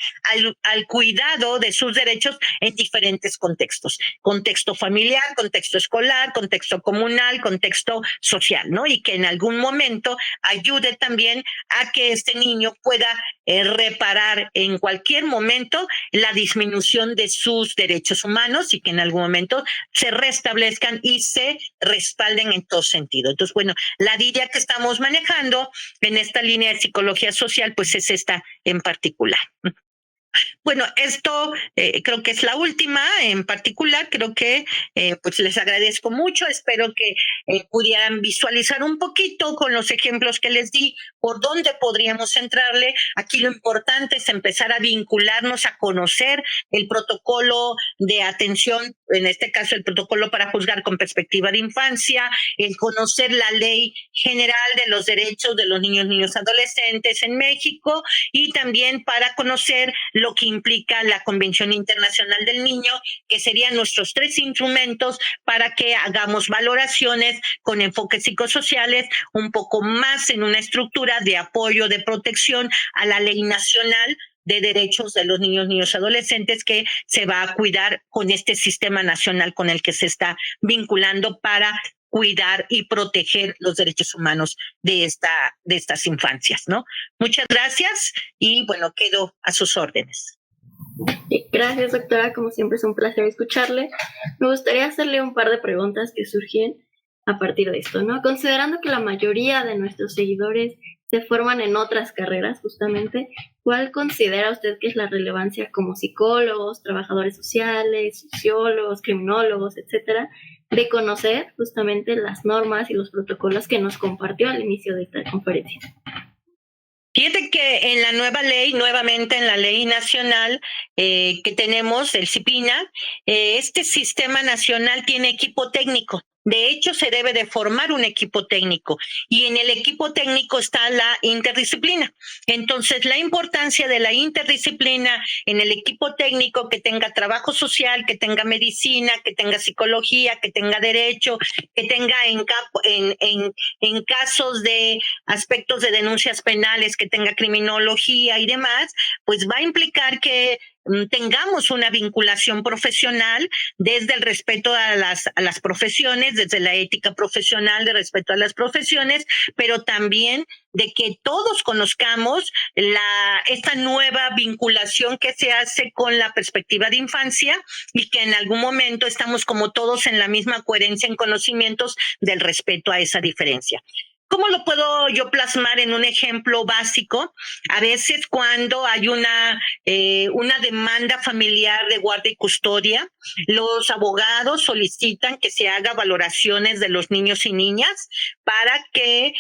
S2: al cuidado de sus derechos en diferentes contextos: contexto familiar, contexto escolar, contexto comunal, contexto social, ¿no? Y que en algún momento ayude también a que este niño pueda reparar en cualquier momento la disminución de sus derechos humanos, y que en algún momento se restablezcan y se respalden en todo sentido. Entonces, bueno, la línea que estamos manejando en esta línea de psicología social, pues es esta en particular. Bueno, esto creo que es la última en particular. Creo que pues les agradezco mucho. Espero que pudieran visualizar un poquito con los ejemplos que les di por dónde podríamos entrarle. Aquí lo importante es empezar a vincularnos, a conocer el protocolo de atención, en este caso el protocolo para juzgar con perspectiva de infancia, el conocer la Ley General de los Derechos de los Niños, adolescentes en México, y también para conocer lo que implica la Convención Internacional del Niño, que serían nuestros 3 instrumentos para que hagamos valoraciones con enfoques psicosociales un poco más en una estructura de apoyo, de protección a la Ley Nacional de Derechos de los Niños, adolescentes, que se va a cuidar con este sistema nacional con el que se está vinculando para cuidar y proteger los derechos humanos de estas infancias, ¿no? Muchas gracias y bueno, quedo a sus órdenes.
S1: Gracias, doctora. Como siempre es un placer escucharle. Me gustaría hacerle un par de preguntas que surgen a partir de esto, ¿no? Considerando que la mayoría de nuestros seguidores se forman en otras carreras, justamente, ¿cuál considera usted que es la relevancia como psicólogos, trabajadores sociales, sociólogos, criminólogos, etcétera, de conocer justamente las normas y los protocolos que nos compartió al inicio de esta conferencia?
S2: Fíjate que en la nueva ley, nuevamente en la ley nacional que tenemos, el CIPINA, este sistema nacional tiene equipo técnico. De hecho, se debe de formar un equipo técnico y en el equipo técnico está la interdisciplina. Entonces, la importancia de la interdisciplina en el equipo técnico, que tenga trabajo social, que tenga medicina, que tenga psicología, que tenga derecho, que tenga en casos de aspectos de denuncias penales, que tenga criminología y demás, pues va a implicar que tengamos una vinculación profesional desde el respeto a las profesiones, desde la ética profesional de respeto a las profesiones, pero también de que todos conozcamos esta nueva vinculación que se hace con la perspectiva de infancia y que en algún momento estamos como todos en la misma coherencia en conocimientos del respeto a esa diferencia. ¿Cómo lo puedo yo plasmar en un ejemplo básico? A veces cuando hay una demanda familiar de guardia y custodia, los abogados solicitan que se haga valoraciones de los niños y niñas para que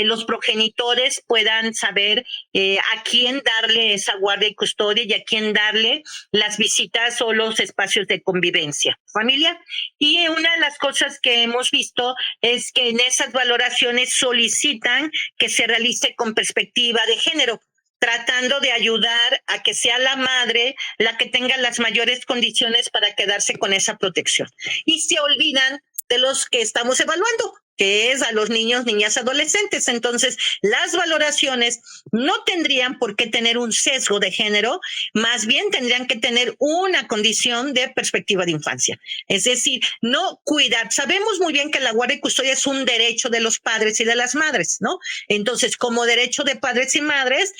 S2: los progenitores puedan saber a quién darle esa guardia y custodia y a quién darle las visitas o los espacios de convivencia familiar. Y una de las cosas que hemos visto es que en esas valoraciones solicitan que se realice con perspectiva de género, tratando de ayudar a que sea la madre la que tenga las mayores condiciones para quedarse con esa protección. Y se olvidan de los que estamos evaluando, que es a los niños, niñas, adolescentes. Entonces, las valoraciones no tendrían por qué tener un sesgo de género, más bien tendrían que tener una condición de perspectiva de infancia. Es decir, no cuidar. Sabemos muy bien que la guardia y custodia es un derecho de los padres y de las madres, ¿no? Entonces, como derecho de padres y madres,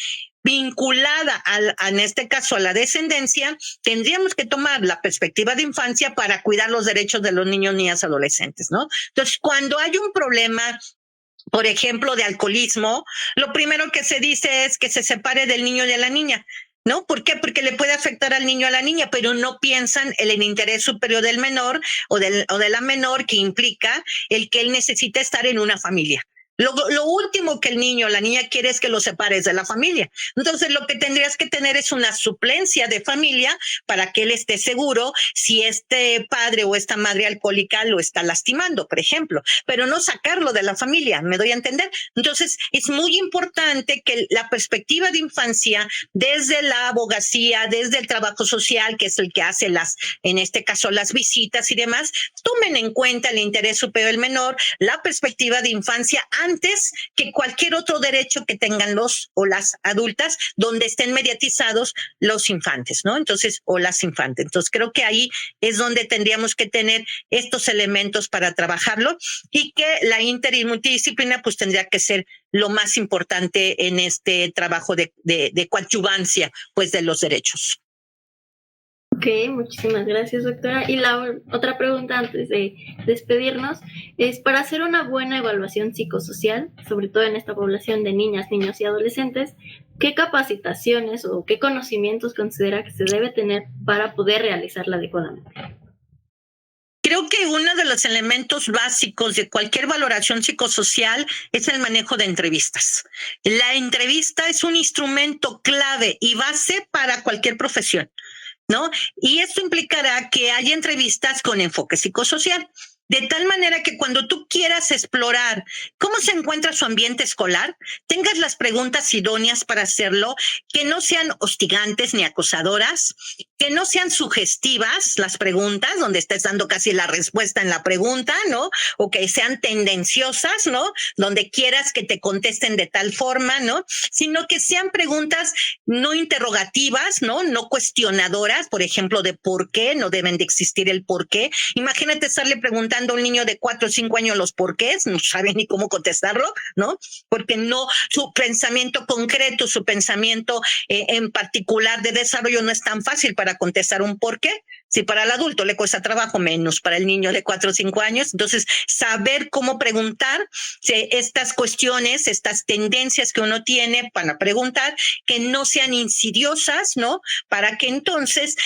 S2: vinculada en este caso a la descendencia, tendríamos que tomar la perspectiva de infancia para cuidar los derechos de los niños, niñas, adolescentes, ¿no? Entonces, cuando hay un problema, por ejemplo, de alcoholismo, lo primero que se dice es que se separe del niño y de la niña. ¿No? ¿Por qué? Porque le puede afectar al niño o a la niña, pero no piensan en el interés superior del menor o de la menor, que implica el que él necesita estar en una familia. Lo último que el niño o la niña quiere es que lo separes de la familia. Entonces, lo que tendrías que tener es una suplencia de familia para que él esté seguro si este padre o esta madre alcohólica lo está lastimando, por ejemplo, pero no sacarlo de la familia, ¿me doy a entender? Entonces, es muy importante que la perspectiva de infancia, desde la abogacía, desde el trabajo social, que es el que hace en este caso, las visitas y demás, tomen en cuenta el interés superior del menor, la perspectiva de infancia antes que cualquier otro derecho que tengan los o las adultas donde estén mediatizados los infantes, ¿no? Entonces, o las infantes. Entonces, creo que ahí es donde tendríamos que tener estos elementos para trabajarlo y que la inter y multidisciplina pues tendría que ser lo más importante en este trabajo de coadyuvancia pues de los derechos.
S1: Ok, muchísimas gracias, doctora. Y la otra pregunta antes de despedirnos es, para hacer una buena evaluación psicosocial, sobre todo en esta población de niñas, niños y adolescentes, ¿qué capacitaciones o qué conocimientos considera que se debe tener para poder realizarla adecuadamente?
S2: Creo que uno de los elementos básicos de cualquier valoración psicosocial es el manejo de entrevistas. La entrevista es un instrumento clave y base para cualquier profesión, ¿no? Y esto implicará que haya entrevistas con enfoque psicosocial, de tal manera que cuando tú quieras explorar cómo se encuentra su ambiente escolar, tengas las preguntas idóneas para hacerlo, que no sean hostigantes ni acosadoras, que no sean sugestivas las preguntas, donde estés dando casi la respuesta en la pregunta, ¿no? O que sean tendenciosas, ¿no? Donde quieras que te contesten de tal forma, ¿no? Sino que sean preguntas no interrogativas, ¿no? No cuestionadoras, por ejemplo, de por qué, no deben de existir el por qué. Imagínate estarle preguntando a un niño de 4 o 5 años los porqués, no sabe ni cómo contestarlo, ¿no? Porque no, su pensamiento concreto, su pensamiento en particular de desarrollo no es tan fácil para contestar un porqué. Si para el adulto le cuesta trabajo, menos para el niño de 4 o 5 años. Entonces, saber cómo preguntar estas cuestiones, estas tendencias que uno tiene para preguntar, que no sean insidiosas, ¿no? Para que entonces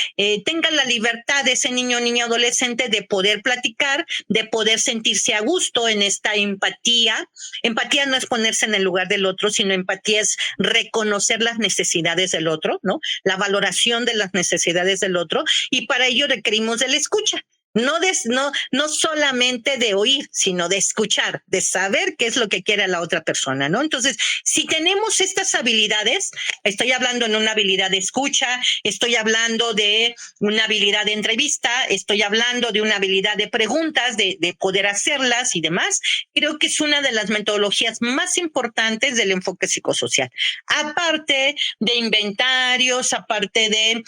S2: tenga la libertad de ese niño, niña, adolescente de poder platicar, de poder sentirse a gusto en esta empatía. Empatía no es ponerse en el lugar del otro, sino empatía es reconocer las necesidades del otro, ¿no? La valoración de las necesidades del otro, y para ello requerimos de la escucha. No solamente de oír, sino de escuchar, de saber qué es lo que quiere la otra persona, ¿no? Entonces, si tenemos estas habilidades, estoy hablando en una habilidad de escucha, estoy hablando de una habilidad de entrevista, estoy hablando de una habilidad de preguntas, de poder hacerlas y demás, creo que es una de las metodologías más importantes del enfoque psicosocial. Aparte de inventarios, aparte de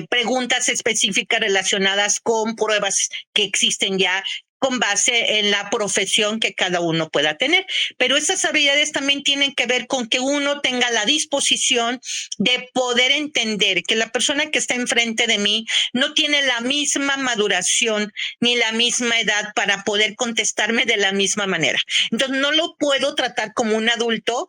S2: preguntas específicas relacionadas con pruebas que existen ya con base en la profesión que cada uno pueda tener. Pero esas habilidades también tienen que ver con que uno tenga la disposición de poder entender que la persona que está enfrente de mí no tiene la misma maduración ni la misma edad para poder contestarme de la misma manera. Entonces no lo puedo tratar como un adulto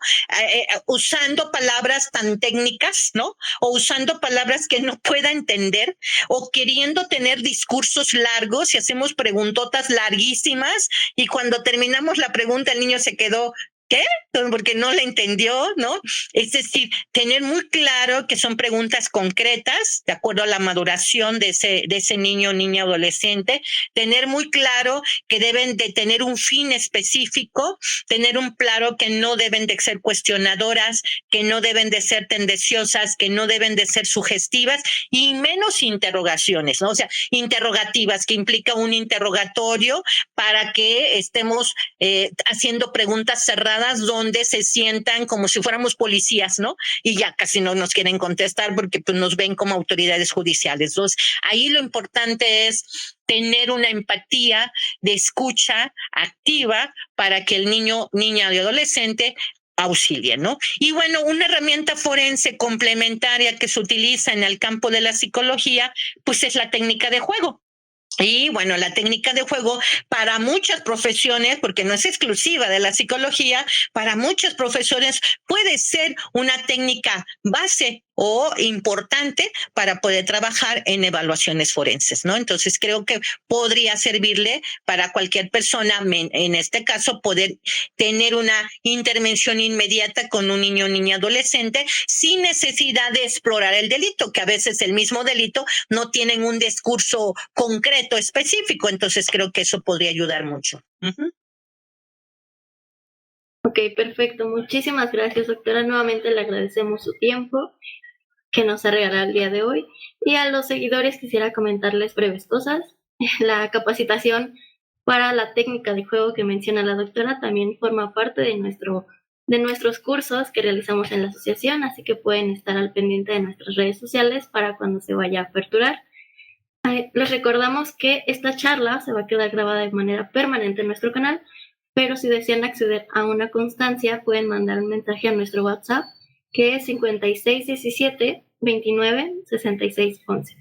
S2: usando palabras tan técnicas, ¿no? O usando palabras que no pueda entender o queriendo tener discursos largos y hacemos preguntotas larguísimas y cuando terminamos la pregunta el niño se quedó, ¿qué? Porque no le entendió, ¿no? Es decir, tener muy claro que son preguntas concretas, de acuerdo a la maduración de ese niño, niña, adolescente, tener muy claro que deben de tener un fin específico, tener un claro que no deben de ser cuestionadoras, que no deben de ser tendenciosas, que no deben de ser sugestivas y menos interrogaciones, ¿no? O sea, interrogativas, que implica un interrogatorio para que estemos haciendo preguntas cerradas donde se sientan como si fuéramos policías, ¿no? Y ya casi no nos quieren contestar porque pues, nos ven como autoridades judiciales. Entonces, ahí lo importante es tener una empatía de escucha activa para que el niño, niña y adolescente auxilie, ¿no? Y bueno, una herramienta forense complementaria que se utiliza en el campo de la psicología, pues es la técnica de juego. Y bueno, la técnica de juego para muchas profesiones, porque no es exclusiva de la psicología, para muchas profesiones puede ser una técnica base o importante para poder trabajar en evaluaciones forenses, ¿no? Entonces creo que podría servirle para cualquier persona, en este caso, poder tener una intervención inmediata con un niño o niña adolescente sin necesidad de explorar el delito, que a veces el mismo delito no tienen un discurso concreto específico, entonces creo que eso podría ayudar mucho.
S1: Ok, perfecto. Muchísimas gracias, doctora. Nuevamente le agradecemos su tiempo que nos ha regalado el día de hoy. Y a los seguidores quisiera comentarles breves cosas. La capacitación para la técnica de juego que menciona la doctora también forma parte de nuestros cursos que realizamos en la asociación, así que pueden estar al pendiente de nuestras redes sociales para cuando se vaya a aperturar. Les recordamos que esta charla se va a quedar grabada de manera permanente en nuestro canal, pero si desean acceder a una constancia pueden mandar un mensaje a nuestro WhatsApp, que es 5617 29 66 11.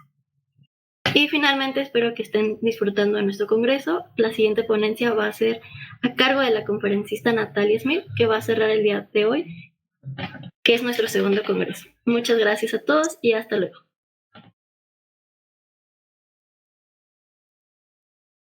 S1: Y finalmente espero que estén disfrutando de nuestro congreso. La siguiente ponencia va a ser a cargo de la conferencista Natalia Smith, que va a cerrar el día de hoy, que es nuestro segundo congreso. Muchas gracias a todos y hasta luego.